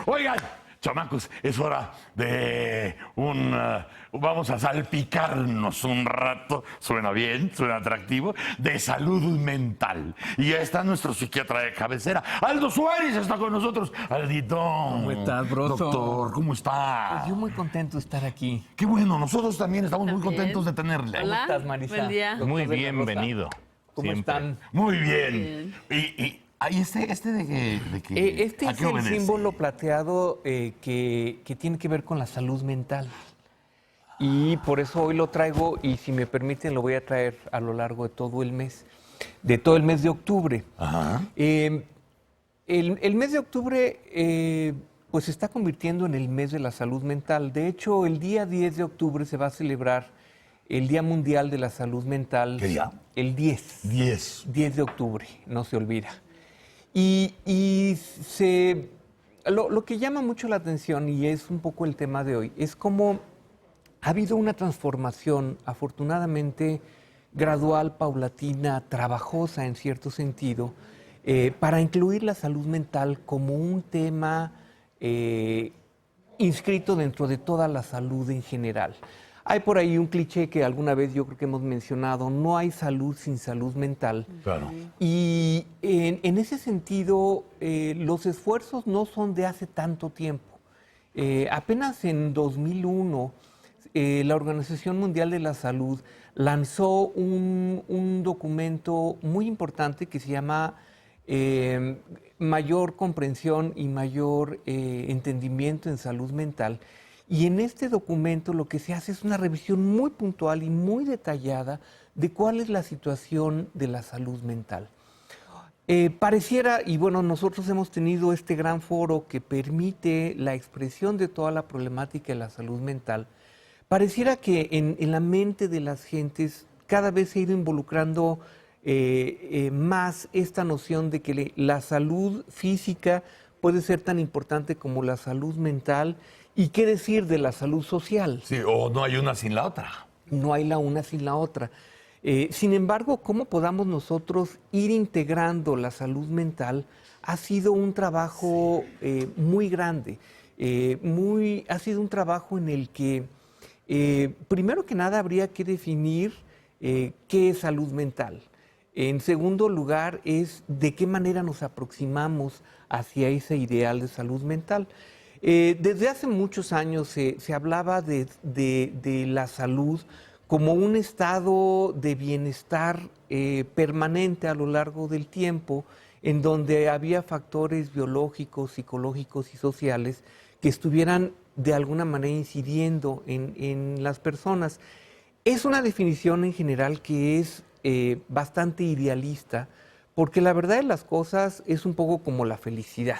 Oigan, chamacos, es hora de vamos a salpicarnos un rato, suena bien, suena atractivo, de salud mental. Y ya está nuestro psiquiatra de cabecera, Aldo Suárez, está con nosotros. Aldito. ¿Cómo estás, Broso? Doctor, ¿cómo está? Pues yo muy contento de estar aquí. Qué bueno, nosotros también estamos muy contentos de tenerle. ¿Cómo estás, Marisa? Buen día. Doctor Muy de la bienvenido. Rosa. ¿Cómo Siempre. están? Muy bien. Y este de que Este ¿a es qué el obedece? símbolo plateado que tiene que ver con la salud mental. Y por eso hoy lo traigo, y si me permiten lo voy a traer a lo largo de todo el mes de octubre. Ajá. El mes de octubre pues se está convirtiendo en el mes de la salud mental. De hecho, el día 10 de octubre se va a celebrar el Día Mundial de la Salud Mental. ¿Qué día? El 10. 10 de octubre, no se olvida. Lo que llama mucho la atención, y es un poco el tema de hoy, es cómo ha habido una transformación, afortunadamente gradual, paulatina, trabajosa en cierto sentido, para incluir la salud mental como un tema inscrito dentro de toda la salud en general. Hay por ahí un cliché que alguna vez yo creo que hemos mencionado: no hay salud sin salud mental. Claro. Y en ese sentido, los esfuerzos no son de hace tanto tiempo. Apenas en 2001, la Organización Mundial de la Salud lanzó un documento muy importante que se llama Mayor Comprensión y Mayor Entendimiento en Salud Mental. Y en este documento lo que se hace es una revisión muy puntual y muy detallada de cuál es la situación de la salud mental. Pareciera, y bueno, nosotros hemos tenido este gran foro que permite la expresión de toda la problemática de la salud mental, pareciera que en la mente de las gentes cada vez se ha ido involucrando más esta noción de que la salud física puede ser tan importante como la salud mental. ¿Y qué decir de la salud social? Sí, o no hay una sin la otra. No hay la una sin la otra. Sin embargo, cómo podamos nosotros ir integrando la salud mental ha sido un trabajo muy grande. Ha sido un trabajo en el que, primero que nada, habría que definir qué es salud mental. En segundo lugar, es de qué manera nos aproximamos hacia ese ideal de salud mental. Desde hace muchos años se hablaba de la salud como un estado de bienestar permanente a lo largo del tiempo, en donde había factores biológicos, psicológicos y sociales que estuvieran de alguna manera incidiendo en las personas. Es una definición en general que es bastante idealista, porque la verdad de las cosas es un poco como la felicidad.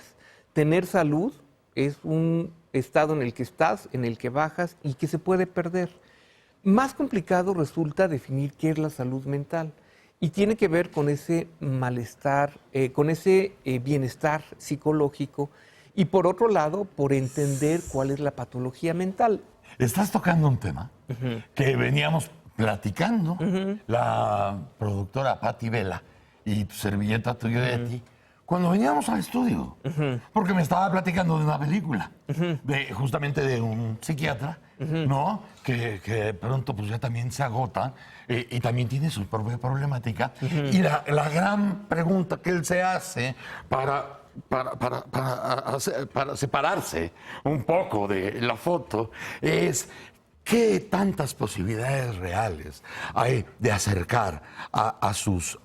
Tener salud es un estado en el que estás, en el que bajas y que se puede perder. Más complicado resulta definir qué es la salud mental, y tiene que ver con ese malestar, con ese bienestar psicológico, y por otro lado, por entender cuál es la patología mental. Estás tocando un tema que veníamos platicando, la productora Patti Vela y tu servilleta tuyo de ti, cuando veníamos al estudio, porque me estaba platicando de una película, justamente de un psiquiatra, ¿no? Que pronto pues ya también se agota y también tiene su propia problemática. Y la gran pregunta que él se hace para separarse un poco de la foto es: ¿qué tantas posibilidades reales hay de acercar a sus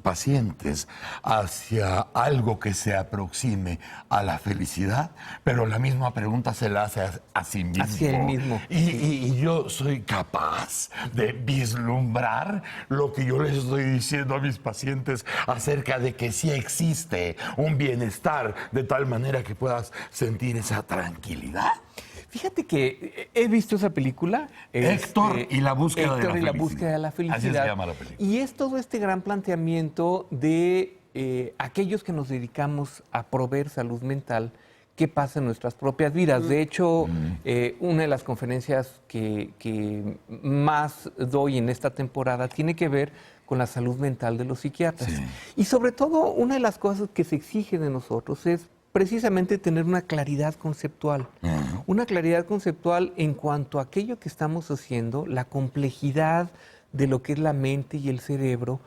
pacientes hacia algo que se aproxime a la felicidad? Pero la misma pregunta se la hace a sí mismo. Hacia él mismo. Y yo soy capaz de vislumbrar lo que yo les estoy diciendo a mis pacientes acerca de que sí existe un bienestar de tal manera que puedas sentir esa tranquilidad. Fíjate que he visto esa película. Héctor y la búsqueda de la Héctor y la felicidad. búsqueda de la felicidad. Así se llama la película. Y es todo este gran planteamiento de aquellos que nos dedicamos a proveer salud mental, qué pasa en nuestras propias vidas. De hecho, una de las conferencias que más doy en esta temporada tiene que ver con la salud mental de los psiquiatras. Sí. Y sobre todo, una de las cosas que se exige de nosotros es precisamente tener una claridad conceptual. Una claridad conceptual en cuanto a aquello que estamos haciendo, la complejidad de lo que es la mente y el cerebro,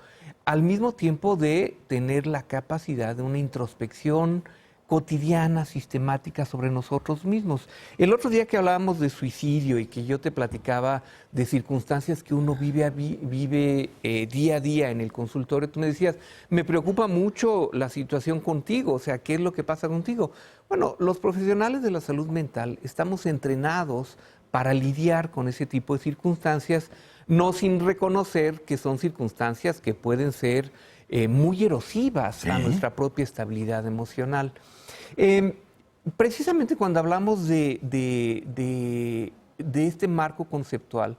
al mismo tiempo de tener la capacidad de una introspección cotidiana, sistemática sobre nosotros mismos. El otro día que hablábamos de suicidio y que yo te platicaba de circunstancias que uno vive día a día en el consultorio, tú me decías, me preocupa mucho la situación contigo, o sea, ¿qué es lo que pasa contigo? Bueno, los profesionales de la salud mental estamos entrenados para lidiar con ese tipo de circunstancias, no sin reconocer que son circunstancias que pueden ser muy erosivas a nuestra propia estabilidad emocional. Precisamente cuando hablamos de este marco conceptual,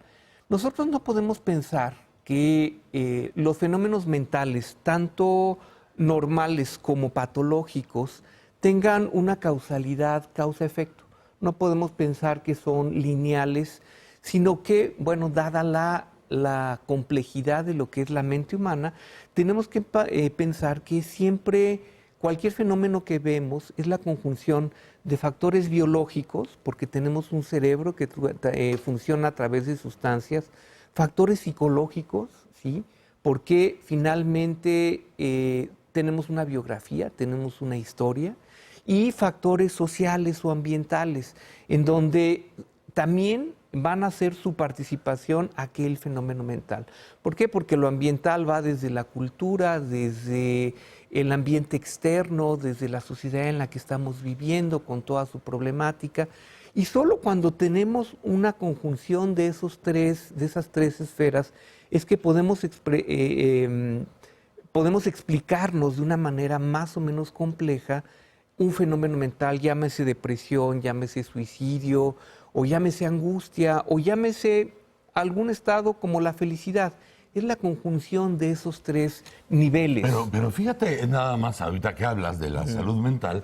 nosotros no podemos pensar que los fenómenos mentales, tanto normales como patológicos, tengan una causalidad causa-efecto. No podemos pensar que son lineales, sino que, bueno, dada la complejidad de lo que es la mente humana, tenemos que pensar que siempre cualquier fenómeno que vemos es la conjunción de factores biológicos, porque tenemos un cerebro que funciona a través de sustancias, factores psicológicos, ¿sí? Porque finalmente tenemos una biografía, tenemos una historia, y factores sociales o ambientales, en donde también van a hacer su participación aquel fenómeno mental. ¿Por qué? Porque lo ambiental va desde la cultura, desde el ambiente externo, desde la sociedad en la que estamos viviendo con toda su problemática. Y solo cuando tenemos una conjunción de esas tres esferas es que podemos explicarnos de una manera más o menos compleja un fenómeno mental, llámese depresión, llámese suicidio, o llámese angustia, o llámese algún estado como la felicidad. Es la conjunción de esos tres niveles. Pero fíjate nada más, ahorita que hablas de la salud mental,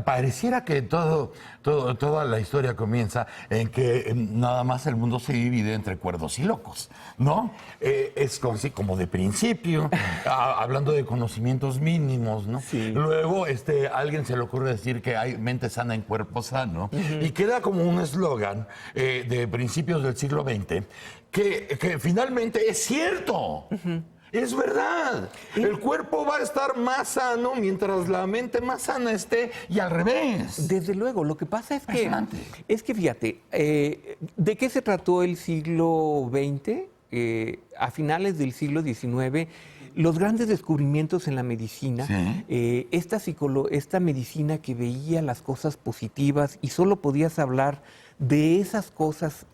pareciera que toda la historia comienza en que nada más el mundo se divide entre cuerdos y locos, ¿no? Es como de principio, hablando de conocimientos mínimos, ¿no? Sí. Luego alguien se le ocurre decir que hay mente sana en cuerpo sano, y queda como un eslogan de principios del siglo XX, que finalmente es cierto. Es verdad. El cuerpo va a estar más sano mientras la mente más sana esté, y al revés. Desde luego. Lo que pasa es que fíjate, ¿de qué se trató el siglo XX? A finales del siglo XIX, los grandes descubrimientos en la medicina, ¿sí? Esta medicina que veía las cosas positivas y solo podías hablar de esas cosas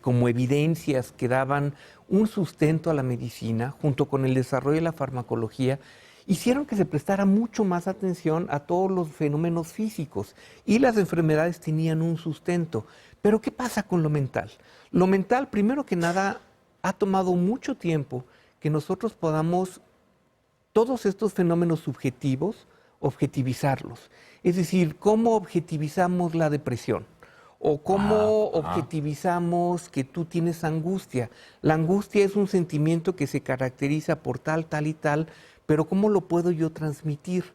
como evidencias que daban un sustento a la medicina, junto con el desarrollo de la farmacología, hicieron que se prestara mucho más atención a todos los fenómenos físicos, y las enfermedades tenían un sustento. Pero ¿qué pasa con lo mental? Lo mental, primero que nada, ha tomado mucho tiempo que nosotros podamos todos estos fenómenos subjetivos objetivizarlos. Es decir, ¿cómo objetivizamos la depresión? ¿O cómo objetivizamos que tú tienes angustia? La angustia es un sentimiento que se caracteriza por tal, tal y tal, pero ¿cómo lo puedo yo transmitir?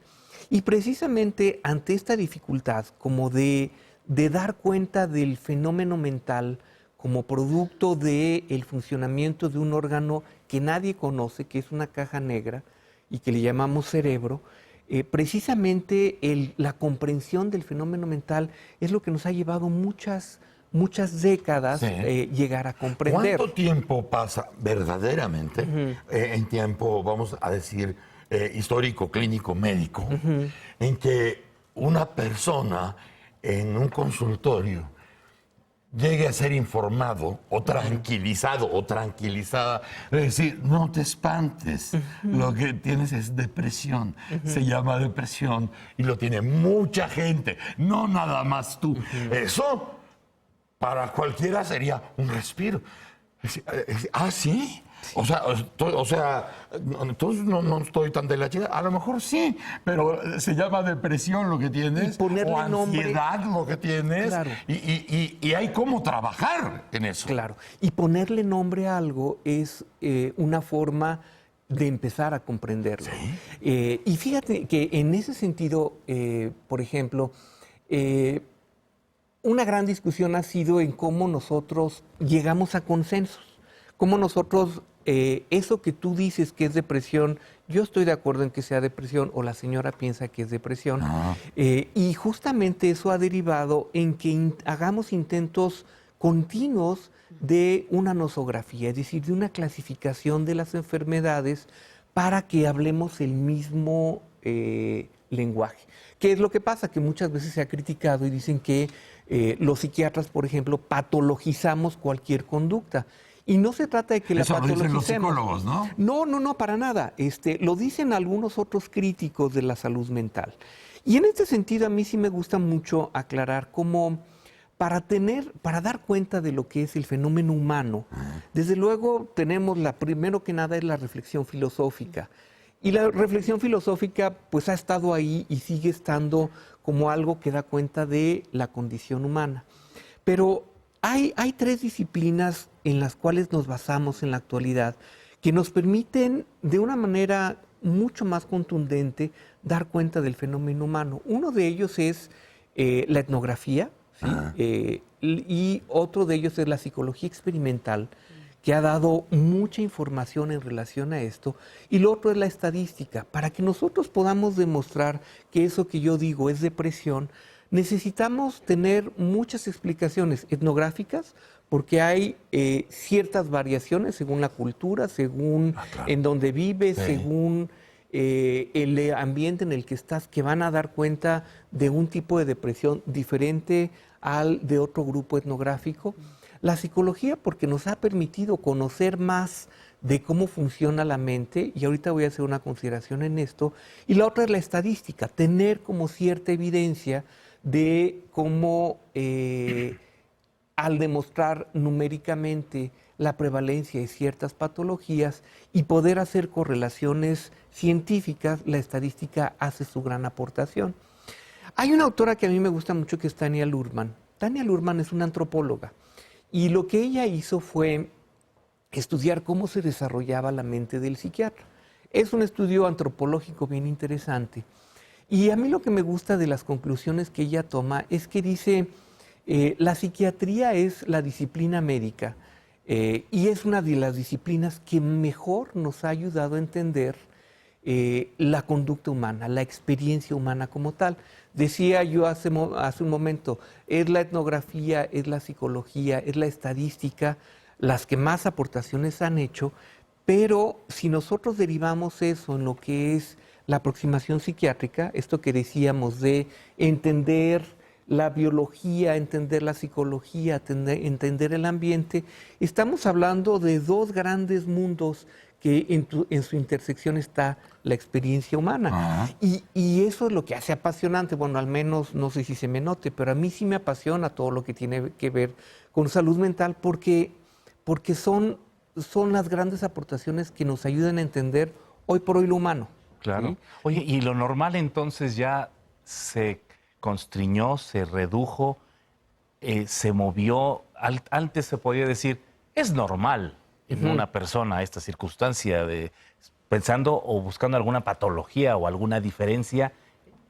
Y precisamente ante esta dificultad, como de dar cuenta del fenómeno mental como producto del funcionamiento de un órgano que nadie conoce, que es una caja negra y que le llamamos cerebro, precisamente la comprensión del fenómeno mental es lo que nos ha llevado muchas décadas llegar a comprender. ¿Cuánto tiempo pasa verdaderamente, en tiempo, vamos a decir, histórico, clínico, médico, en que una persona en un consultorio llegue a ser informado o tranquilizado o tranquilizada, es decir, no te espantes, lo que tienes es depresión, se llama depresión y lo tiene mucha gente, no nada más tú. Eso para cualquiera sería un respiro. ¿Sí? O sea, entonces no estoy tan de la chica. A lo mejor sí, pero se llama depresión lo que tienes, o ansiedad lo que tienes, claro. y hay cómo trabajar en eso. Claro, y ponerle nombre a algo es una forma de empezar a comprenderlo. Y fíjate que en ese sentido, por ejemplo, una gran discusión ha sido en cómo nosotros llegamos a consensos, cómo nosotros, eso que tú dices que es depresión, yo estoy de acuerdo en que sea depresión o la señora piensa que es depresión, y justamente eso ha derivado en que hagamos intentos continuos de una nosografía, es decir, de una clasificación de las enfermedades para que hablemos el mismo lenguaje. ¿Qué es lo que pasa? Que muchas veces se ha criticado y dicen que los psiquiatras, por ejemplo, patologizamos cualquier conducta. Y no se trata de que la patologicemos. Eso lo dicen los psicólogos, ¿no? No, para nada. Lo dicen algunos otros críticos de la salud mental. Y en este sentido, a mí sí me gusta mucho aclarar cómo para dar cuenta de lo que es el fenómeno humano, desde luego tenemos primero que nada es la reflexión filosófica. Y la reflexión filosófica pues ha estado ahí y sigue estando como algo que da cuenta de la condición humana. Pero hay tres disciplinas en las cuales nos basamos en la actualidad que nos permiten de una manera mucho más contundente dar cuenta del fenómeno humano. Uno de ellos es la etnografía, ¿sí? Y otro de ellos es la psicología experimental, que ha dado mucha información en relación a esto, y lo otro es la estadística. Para que nosotros podamos demostrar que eso que yo digo es depresión, necesitamos tener muchas explicaciones etnográficas, porque hay ciertas variaciones según la cultura, según en dónde vives, según el ambiente en el que estás, que van a dar cuenta de un tipo de depresión diferente al de otro grupo etnográfico. La psicología, porque nos ha permitido conocer más de cómo funciona la mente, y ahorita voy a hacer una consideración en esto, y la otra es la estadística, tener como cierta evidencia de cómo al demostrar numéricamente la prevalencia de ciertas patologías y poder hacer correlaciones científicas, la estadística hace su gran aportación. Hay una autora que a mí me gusta mucho que es Tania Luhrmann. Tania Luhrmann es una antropóloga. Y lo que ella hizo fue estudiar cómo se desarrollaba la mente del psiquiatra. Es un estudio antropológico bien interesante. Y a mí lo que me gusta de las conclusiones que ella toma es que dice, la psiquiatría es la disciplina médica y es una de las disciplinas que mejor nos ha ayudado a entender la conducta humana, la experiencia humana como tal. Decía yo hace un momento, es la etnografía, es la psicología, es la estadística, las que más aportaciones han hecho, pero si nosotros derivamos eso en lo que es la aproximación psiquiátrica, esto que decíamos de entender la biología, entender la psicología, entender el ambiente, estamos hablando de dos grandes mundos que en su intersección está la experiencia humana. Y eso es lo que hace apasionante, bueno, al menos no sé si se me note, pero a mí sí me apasiona todo lo que tiene que ver con salud mental porque son las grandes aportaciones que nos ayudan a entender hoy por hoy lo humano. Claro. ¿Sí? Oye, ¿y lo normal entonces ya se constriñó, se redujo, se movió? Antes se podía decir, es normal en una persona esta circunstancia de pensando o buscando alguna patología o alguna diferencia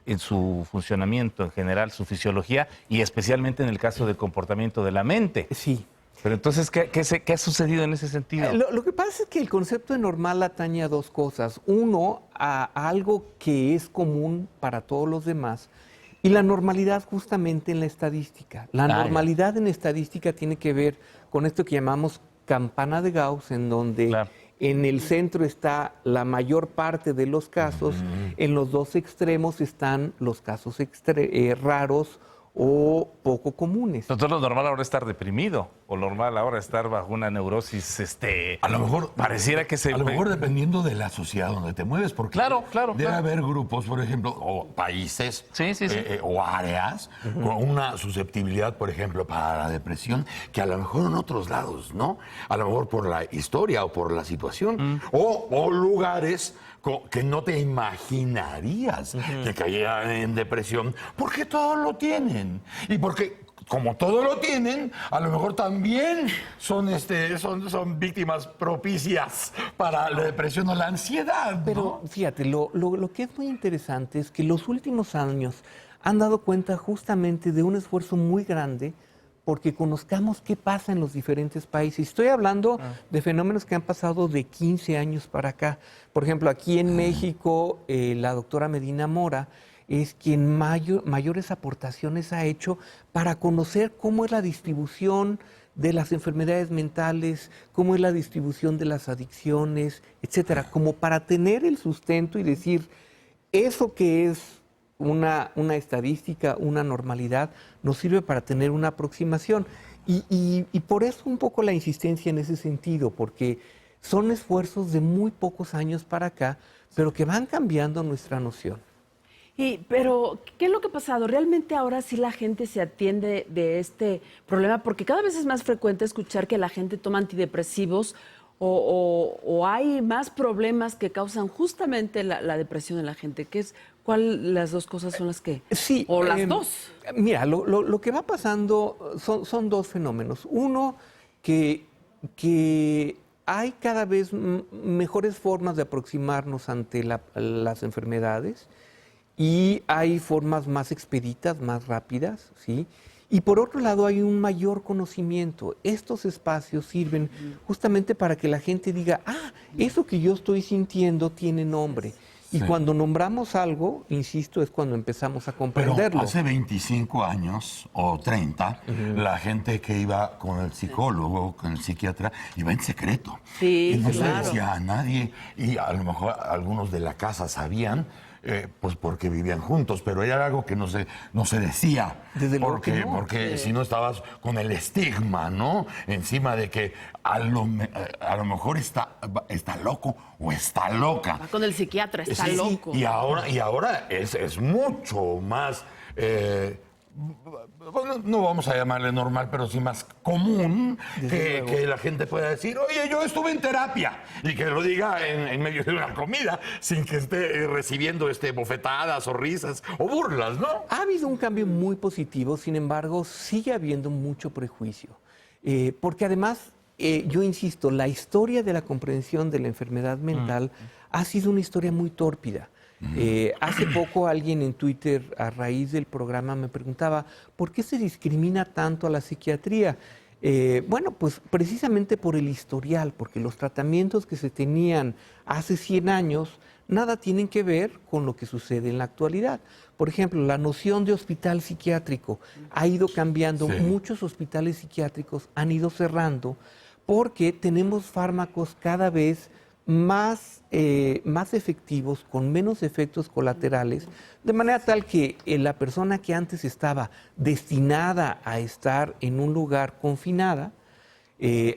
en su funcionamiento en general, su fisiología y especialmente en el caso del comportamiento de la mente. Sí. Pero entonces, ¿qué ha sucedido en ese sentido? Lo que pasa es que el concepto de normal atañe a dos cosas. Uno, a algo que es común para todos los demás, y la normalidad justamente en la estadística. La normalidad en estadística tiene que ver con esto que llamamos campana de Gauss, en donde en el centro está la mayor parte de los casos, en los dos extremos están los casos raros o poco comunes. Entonces lo normal ahora es estar deprimido, o normal ahora estar bajo una neurosis, a lo mejor pareciera que se... A lo mejor dependiendo de la sociedad donde te mueves, porque debe haber grupos, por ejemplo, o países o áreas con una susceptibilidad, por ejemplo, para la depresión, que a lo mejor en otros lados, ¿no? A lo mejor por la historia o por la situación, o lugares que no te imaginarías que cayeran en depresión, porque todos lo tienen. Y porque como todo lo tienen, a lo mejor también son víctimas propicias para la depresión o la ansiedad, ¿no? Pero fíjate, lo que es muy interesante es que los últimos años han dado cuenta justamente de un esfuerzo muy grande porque conozcamos qué pasa en los diferentes países. Estoy hablando de fenómenos que han pasado de 15 años para acá. Por ejemplo, aquí en México, la doctora Medina Mora es quien mayores aportaciones ha hecho para conocer cómo es la distribución de las enfermedades mentales, cómo es la distribución de las adicciones, etcétera, como para tener el sustento y decir, eso que es una estadística, una normalidad, nos sirve para tener una aproximación. Y por eso un poco la insistencia en ese sentido, porque son esfuerzos de muy pocos años para acá, pero que van cambiando nuestra noción. Pero, ¿qué es lo que ha pasado? ¿Realmente ahora sí la gente se atiende de este problema? Porque cada vez es más frecuente escuchar que la gente toma antidepresivos o hay más problemas que causan justamente la depresión en la gente. ¿Cuál las dos cosas son las que...? Sí. ¿O las dos? Mira, lo que va pasando son dos fenómenos. Uno, que hay cada vez mejores formas de aproximarnos ante las enfermedades y hay formas más expeditas, más rápidas, ¿sí? Y por otro lado hay un mayor conocimiento. Estos espacios sirven justamente para que la gente diga, eso que yo estoy sintiendo tiene nombre. Y cuando nombramos algo, insisto, es cuando empezamos a comprenderlo. Pero hace 25 años o 30, la gente que iba con el psicólogo, con el psiquiatra, iba en secreto. Sí, y no se claro. decía a nadie, y a lo mejor algunos de la casa sabían, pues porque vivían juntos, pero era algo que no se decía. Desde luego que no. Porque si no estabas con el estigma, ¿no? Encima de que a lo mejor está loco o está loca. Va con el psiquiatra, está Sí, loco. Y ahora es mucho más, bueno, no vamos a llamarle normal, pero sí más común que la gente pueda decir, oye, yo estuve en terapia, y que lo diga en medio de una comida, sin que esté recibiendo bofetadas o risas o burlas, ¿no? Ha habido un cambio muy positivo, sin embargo, sigue habiendo mucho prejuicio. Porque además, yo insisto, la historia de la comprensión de la enfermedad mental ha sido una historia muy tórpida. Hace poco alguien en Twitter, a raíz del programa, me preguntaba, ¿por qué se discrimina tanto a la psiquiatría? Bueno, pues precisamente por el historial, porque los tratamientos que se tenían hace 100 años nada tienen que ver con lo que sucede en la actualidad. Por ejemplo, la noción de hospital psiquiátrico ha ido cambiando. Sí. Muchos hospitales psiquiátricos han ido cerrando porque tenemos fármacos cada vez más efectivos, con menos efectos colaterales, de manera tal que la persona que antes estaba destinada a estar en un lugar confinada,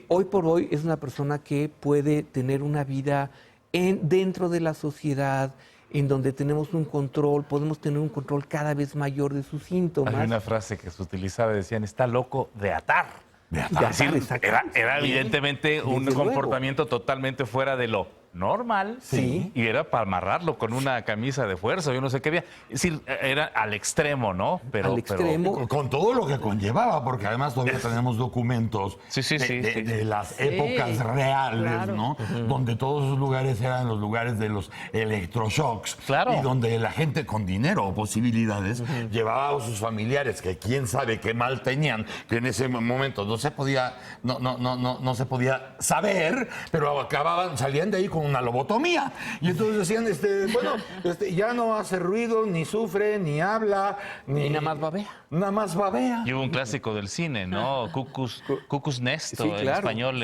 hoy por hoy es una persona que puede tener una vida dentro de la sociedad, en donde tenemos un control, podemos tener un control cada vez mayor de sus síntomas. Hay una frase que se utilizaba, decían, está loco de atar. Ya Es decir, exactamente. era evidentemente un Desde luego. comportamiento totalmente fuera de lo normal. Sí. Y era para amarrarlo con una camisa de fuerza, yo no sé qué había. Es decir, era al extremo, ¿no? Al extremo. Con todo lo que conllevaba, porque además todavía tenemos documentos Sí. de las épocas reales, claro. ¿no? Donde todos esos lugares eran los lugares de los electroshocks. Claro. Y donde la gente con dinero o posibilidades llevaba a sus familiares, que quién sabe qué mal tenían, que en ese momento no se podía saber, pero salían de ahí con una lobotomía. Y entonces decían, ya no hace ruido, ni sufre, ni habla, Y nada más babea. Nada más babea. Y hubo un clásico del cine, ¿no? Cuckoo's Nest, Sí, en claro. español.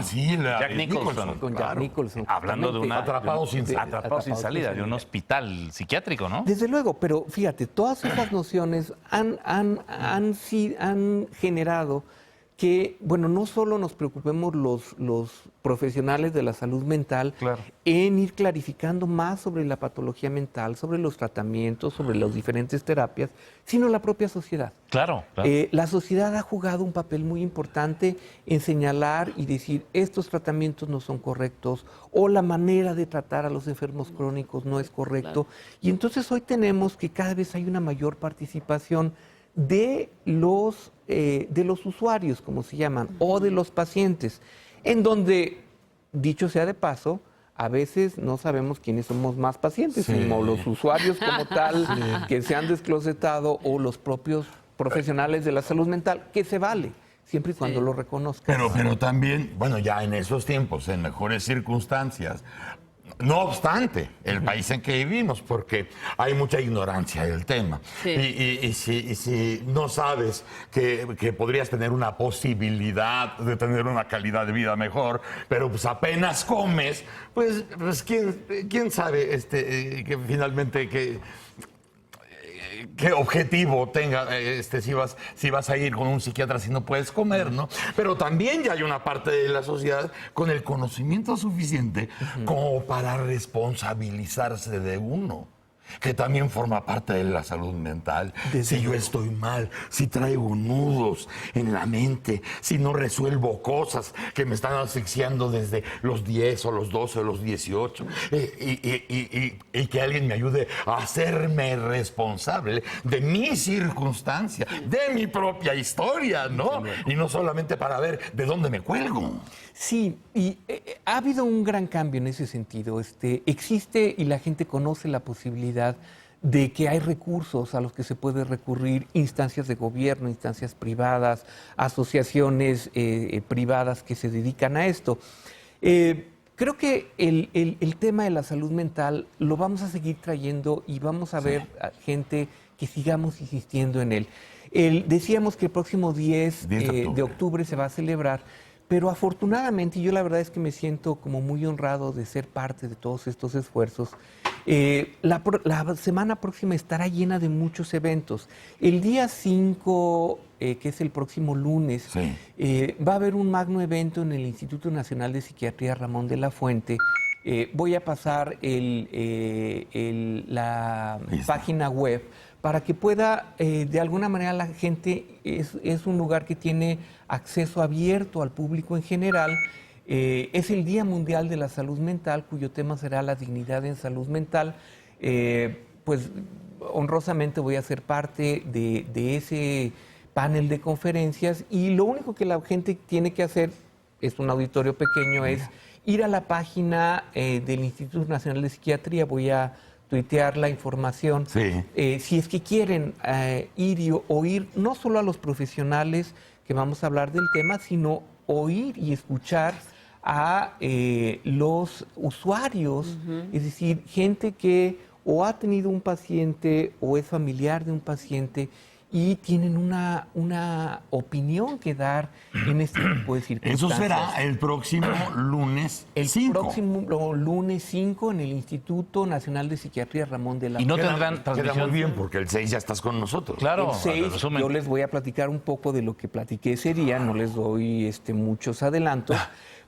Sí, la Jack de Nicholson. Con Jack claro. Nicholson. Hablando de una... Atrapado sin salida. Atrapado sin salida, de un hospital psiquiátrico, ¿no? Desde luego, pero fíjate, todas esas nociones han generado que, bueno, no solo nos preocupemos los profesionales de la salud mental Claro. en ir clarificando más sobre la patología mental, sobre los tratamientos, sobre las diferentes terapias, sino la propia sociedad. Claro. La sociedad ha jugado un papel muy importante en señalar y decir estos tratamientos no son correctos o la manera de tratar a los enfermos crónicos no es correcto. Claro. Y entonces hoy tenemos que cada vez hay una mayor participación de los usuarios, como se llaman, o de los pacientes, en donde, dicho sea de paso, a veces no sabemos quiénes somos más pacientes, como los usuarios como tal, que se han desclosetado, o los propios profesionales de la salud mental, que se vale, siempre y cuando lo reconozcan. Pero también, bueno, ya en esos tiempos, en mejores circunstancias, no obstante, el país en que vivimos, porque hay mucha ignorancia del tema. Sí. Y si no sabes que podrías tener una posibilidad de tener una calidad de vida mejor, pero pues apenas comes, pues quién sabe que finalmente qué objetivo tenga si vas a ir con un psiquiatra si no puedes comer, ¿no? Pero también ya hay una parte de la sociedad con el conocimiento suficiente como para responsabilizarse de uno, que también forma parte de la salud mental. Si yo estoy mal, si traigo nudos en la mente, si no resuelvo cosas que me están asfixiando desde los 10 o los 12 o los 18, y que alguien me ayude a hacerme responsable de mi circunstancia, de mi propia historia, ¿no? Y no solamente para ver de dónde me cuelgo. Sí, y ha habido un gran cambio en ese sentido. Existe y la gente conoce la posibilidad de que hay recursos a los que se puede recurrir, instancias de gobierno, instancias privadas, asociaciones privadas que se dedican a esto. Creo que el tema de la salud mental lo vamos a seguir trayendo y vamos a ver a gente que sigamos insistiendo en él. Decíamos que el próximo 10 de octubre se va a celebrar. Pero afortunadamente, yo la verdad es que me siento como muy honrado de ser parte de todos estos esfuerzos. La semana próxima estará llena de muchos eventos. El día 5, que es el próximo lunes, va a haber un magno evento en el Instituto Nacional de Psiquiatría Ramón de la Fuente. Voy a pasar la página web para que pueda, de alguna manera, la gente, es un lugar que tiene acceso abierto al público en general. Es el Día Mundial de la Salud Mental, cuyo tema será la dignidad en salud mental. Pues honrosamente voy a ser parte de ese panel de conferencias, y lo único que la gente tiene que hacer, es un auditorio pequeño, es ir a la página del Instituto Nacional de Psiquiatría. Voy a tuitear la información. Si es que quieren ir y oír no solo a los profesionales que vamos a hablar del tema, sino oír y escuchar a los usuarios, es decir, gente que o ha tenido un paciente o es familiar de un paciente y tienen una opinión que dar en este tipo de circunstancias. Eso será el próximo lunes 5. El próximo lunes 5 en el Instituto Nacional de Psiquiatría Ramón de la Y no Fuente. tendrán Queda transmisión. muy bien, porque el 6 ya estás con nosotros. Claro, El 6, resumen. yo les voy a platicar un poco de lo que platiqué ese día, no les doy muchos adelantos,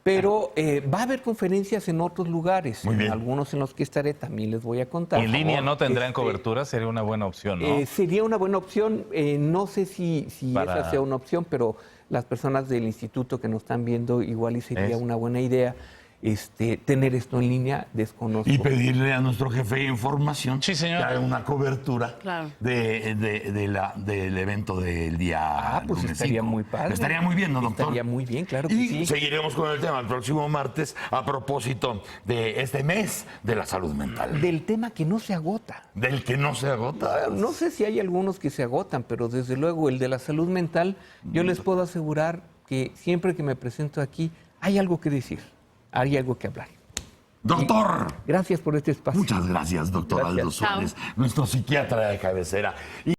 pero va a haber conferencias en otros lugares, Muy bien. algunos en los que estaré también les voy a contar. Y en línea no tendrán cobertura, sería una buena opción, ¿no? Sería una buena opción, no sé si esa sea una opción, pero las personas del instituto que nos están viendo, igual y sería una buena idea tener esto en línea, desconozco. Y pedirle a nuestro jefe de información Sí, señor. que haga una cobertura Claro. del evento del día Pues lunes estaría 5. muy padre. Estaría muy bien, ¿no, doctor? Estaría muy bien, claro que Y sí. seguiremos con el tema el próximo martes a propósito de este mes de la salud mental, Del tema que no se agota. del que no se agota. No sé si hay algunos que se agotan, pero desde luego el de la salud mental, yo les puedo asegurar que siempre que me presento aquí hay algo que decir, hay algo que hablar. Doctor, Gracias por este espacio. muchas gracias, doctor Gracias. Aldo Suárez, nuestro psiquiatra de cabecera.